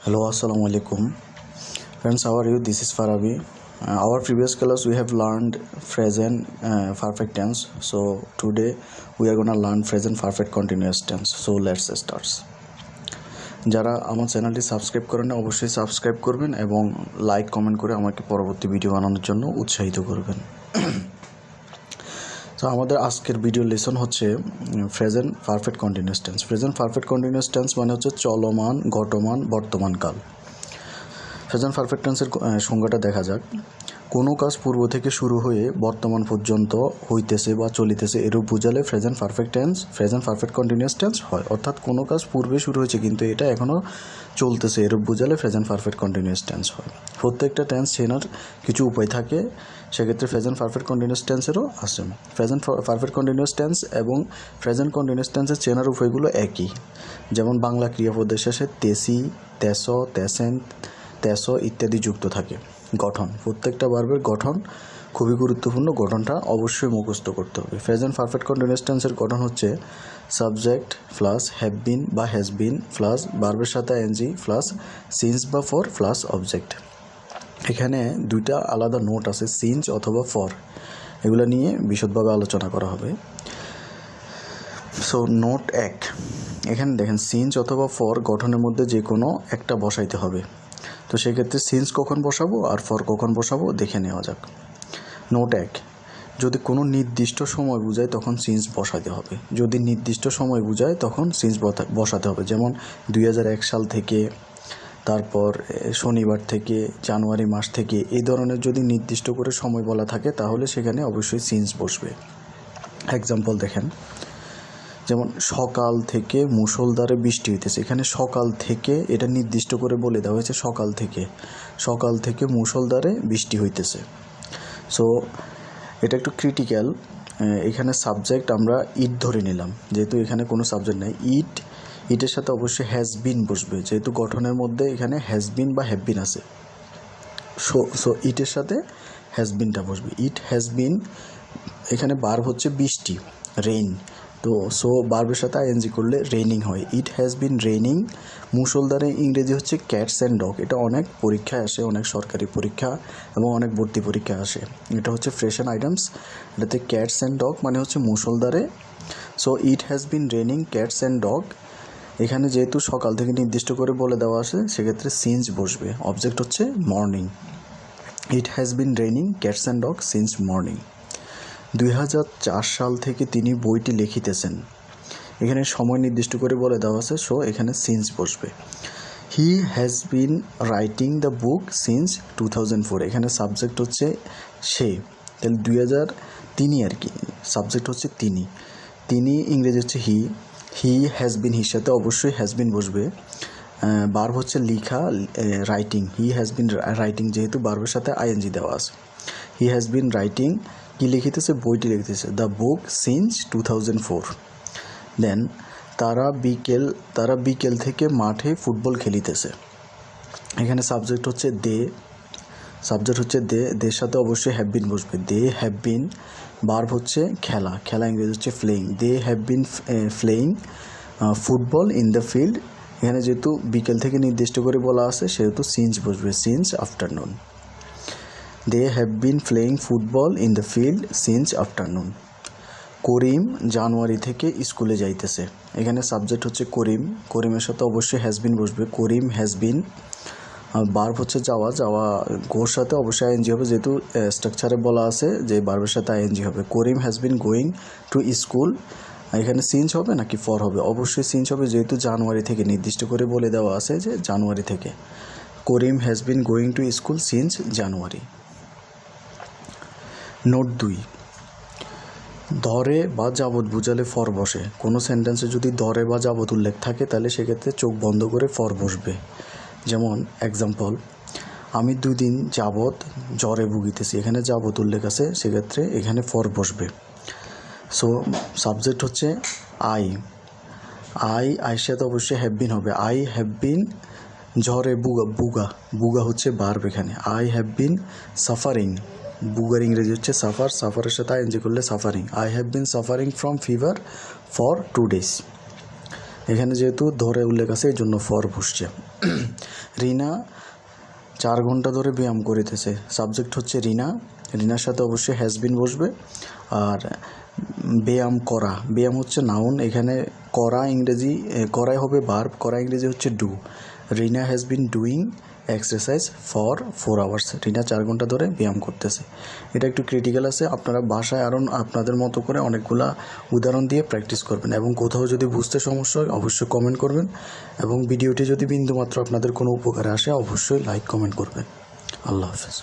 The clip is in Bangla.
Hello, assalamu alaikum. Friends, how are you? This is Farabi. Our previous class we have learned present perfect tense. So today we are gonna learn present perfect continuous tense. So let's start. যারা আমার চ্যানেলটি সাবস্ক্রাইব করেন না অবশ্যই সাবস্ক্রাইব করবেন এবং লাইক কমেন্ট করে আমাকে পরবর্তী ভিডিও বানানোর জন্য উৎসাহিত করবেন। তো আমাদের আজকের ভিডিও লেসন হচ্ছে present perfect continuous tense. Present perfect continuous tense মানে হচ্ছে চলমান, ঘটমান, বর্তমানকাল। প্রেজেন্ট পারফেক্ট টেন্সের সংজ্ঞাটা দেখা যাক। কোনো কাজ পূর্ব থেকে শুরু হয়ে বর্তমান পর্যন্ত হইতেছে বা চলিতেছে এরূপ বুঝালে present perfect tense, present perfect continuous tense হয়। অর্থাৎ কোনো কাজ পূর্বে শুরু হয়েছে কিন্তু এটা এখনও চলতেছে এরূপ বুঝালে প্রেজেন্ট পারফেক্ট কন্টিনিউয়াস টেন্স হয়। প্রত্যেকটা টেন্স চেনার কিছু উপায় থাকে, সেক্ষেত্রে প্রেজেন্ট পারফেক্ট কন্টিনিউয়াস টেন্সেরও আছে। প্রেজেন্ট পারফেক্ট কন্টিনিউয়াস টেন্স এবং প্রেজেন্ট কন্টিনিউয়াস টেন্সের চেনার উপায়গুলো একই। যেমন বাংলা ক্রিয়াপদের শেষে তেসি, তেস, তেসেন, তেস ইত্যাদি যুক্ত থাকে। গঠন, প্রত্যেকটা ভার্বের গঠন খুবই গুরুত্বপূর্ণ, গঠনটা অবশ্যই মুখস্থ করতে হবে। প্রেজেন্ট পারফেক্ট কন্টিনিউয়াস টেন্সের গঠন হচ্ছে সাবজেক্ট প্লাস হ্যাভ বিন বা হ্যাজ বিন প্লাস ভার্বের সাথে এনজি প্লাস সিন্স বা ফর প্লাস অবজেক্ট। এখানে দুইটা আলাদা নোট আছে, সিন্স অথবা ফর, এগুলো নিয়ে বিশদভাবে আলোচনা করা হবে। সো নোট এক, এখানে দেখেন সিন্স অথবা ফর গঠনের মধ্যে যে কোনো একটা বসাইতে হবে। তো সেক্ষেত্রে সিন্স কখন বসাবো আর ফর কখন বসাবো দেখে নেওয়া যাক। নোট এক, যদি কোনো নির্দিষ্ট সময় বোঝায় তখন সিন্স বসাতে হবে। যদি নির্দিষ্ট সময় বোঝায় তখন সিন্স বসাতে হবে। যেমন 2001 সাল থেকে, তারপর শনিবার থেকে, জানুয়ারি মাস থেকে, এই ধরনের যদি নির্দিষ্ট করে সময় বলা থাকে তাহলে সেখানে অবশ্যই সিন্স বসবে। এক্সাম্পল দেখেন, যেমন সকাল থেকে মুষলধারে বৃষ্টি হইতেছে। এখানে সকাল থেকে এটা নির্দিষ্ট করে বলে দেওয়া হয়েছে, সকাল থেকে মুষলধারে বৃষ্টি হইতেছে। সো এটা একটু ক্রিটিক্যাল। এখানে সাবজেক্ট আমরা ইট ধরে নিলাম, যেহেতু এখানে কোনো সাবজেক্ট নাই। ইটের সাথে অবশ্যই হ্যাজ বিন বসবে, যেহেতু গঠনের মধ্যে এখানে হ্যাজ বিন বা হ্যাভ বিন আছে। সো ইটের সাথে হ্যাজ বিনটা বসবে। ইট হ্যাজ বিন, এখানে ভার্ব হচ্ছে বৃষ্টি, রেইন। তো সো ভার্বের সাথে আইএনজি করলে রেইনিং হয়। ইট হ্যাজ বিন রেইনিং। মুষলধারে ইংরেজি হচ্ছে ক্যাটস অ্যান্ড ডগ। এটা অনেক পরীক্ষায় আসে, অনেক সরকারি পরীক্ষা এবং অনেক ভর্তি পরীক্ষায় আসে। এটা হচ্ছে ফ্রেশন আইটেমস, এটাতে ক্যাটস অ্যান্ড ডগ মানে হচ্ছে মুষলধারে। So it has been raining cats and dog. এখানে যেহেতু সকাল থেকে নির্দিষ্ট করে বলে দেওয়া আছে সেক্ষেত্রে সিন্স বসবে। অবজেক্ট হচ্ছে morning. It has been raining cats and dog since morning. 2004 সাল থেকে তিনি বইটি লিখিতেছেন। এখানে সময় নির্দিষ্ট করে বলে দেওয়া আছে, সো এখানে সিন্স বসবে। He has been writing the book since 2004। এখানে সাবজেক্ট হচ্ছে সে, তাহলে 2003 আর কি, সাবজেক্ট হচ্ছে তিনি ইংরেজি হচ্ছে হি হ্যাজ বিন, হির সাথে অবশ্যই হ্যাজ বিন বসবে। ভার্ব হচ্ছে লিখা, writing. He has been writing, যেহেতু ভার্বের সাথে আইএনজি দেওয়া আছে। হি হ্যাজ বিন রাইটিং, কি লিখিতেছে, বইটি লিখিতেছে, দ্য বুক সিন্স 2004। দেন তারা বিকেল থেকে মাঠে ফুটবল খেলিতেছে। এখানে সাবজেক্ট হচ্ছে দে, দের সাথে অবশ্যই হ্যাভ বিন বসবে। দে হ্যাভ বিন, ভার্ব হচ্ছে খেলা ইংরেজি হচ্ছে playing. They have been playing football in the field. এখানে যেহেতু বিকেল থেকে নির্দিষ্ট করে বলা আছে সেহেতু সিন্স বসবে, since afternoon. They have been playing football in the field since afternoon. Karim জানুয়ারি থেকে স্কুলে যাইতেছে। এখানে সাবজেক্ট হচ্ছে করিমের সাথে অবশ্যই হ্যাজ বিন বসবে। করিম হ্যাজ বিন, ভার্ব হচ্ছে যাওয়া, গোর সাথে অবশ্যই আইএনজি হবে, যেহেতু স্ট্রাকচারে বলা আছে যে ভার্বের সাথে আইএনজি হবে। Karim has been going to school. এখানে সিন্স হবে নাকি ফর হবে, অবশ্যই সিন্স হবে, যেহেতু জানুয়ারি থেকে নির্দিষ্ট করে বলে দেওয়া আছে যে জানুয়ারি থেকে। Karim has been going to school since January. Note 2, ধরে বা যাবত বুঝালে ফর বসে। কোনো সেন্টেন্সে যদি ধরে বা যাবত উল্লেখ থাকে তাহলে সেক্ষেত্রে চোখ বন্ধ করে ফর বসবে। যেমন এক্সাম্পল, আমি 2 দিন যাবত জ্বরে ভুগিতেছি। এখানে যাবত উল্লেখ আছে, সেক্ষেত্রে এখানে ফর বসবে। সো সাবজেক্ট হচ্ছে আইয়ের সাথে অবশ্যই হ্যাভ বিন হবে। আই হ্যাভ বিন জ্বরে বুগা হচ্ছে ভার্ব। এখানে আই হ্যাভ বিন সাফারিং, বুগার ইংরেজি হচ্ছে সাফারের সাথে আইএনজি করলে suffering. I have been suffering from fever for 2 days। এখানে যেহেতু ধরে উল্লেখ আছে এই জন্য ফর বসছে। রিনা 4 ঘন্টা ধরে ব্যায়াম করিতেছে। সাবজেক্ট হচ্ছে রিনা, রিনার সাথে অবশ্যই হ্যাজ বিন বসবে। আর ব্যায়াম করা, ব্যায়াম হচ্ছে নাউন, এখানে করা ইংরেজি করাই হবে ভার্ব, করা ইংরেজি হচ্ছে do. Rina has been doing exercise for 4 hours. Rina 4 ঘন্টা ধরে ব্যায়াম করতেছে। এটা একটু ক্রিটিক্যাল আছে, আপনারা বাসায় আরও আপনাদের মতো করে অনেকগুলা উদাহরণ দিয়ে প্র্যাকটিস করবেন, এবং কোথাও যদি বুঝতে সমস্যা হয় অবশ্যই কমেন্ট করবেন, এবং ভিডিওটি যদি বিন্দুমাত্র আপনাদের কোনো উপকারে আসে অবশ্যই লাইক কমেন্ট করবেন। আল্লাহ হাফেজ।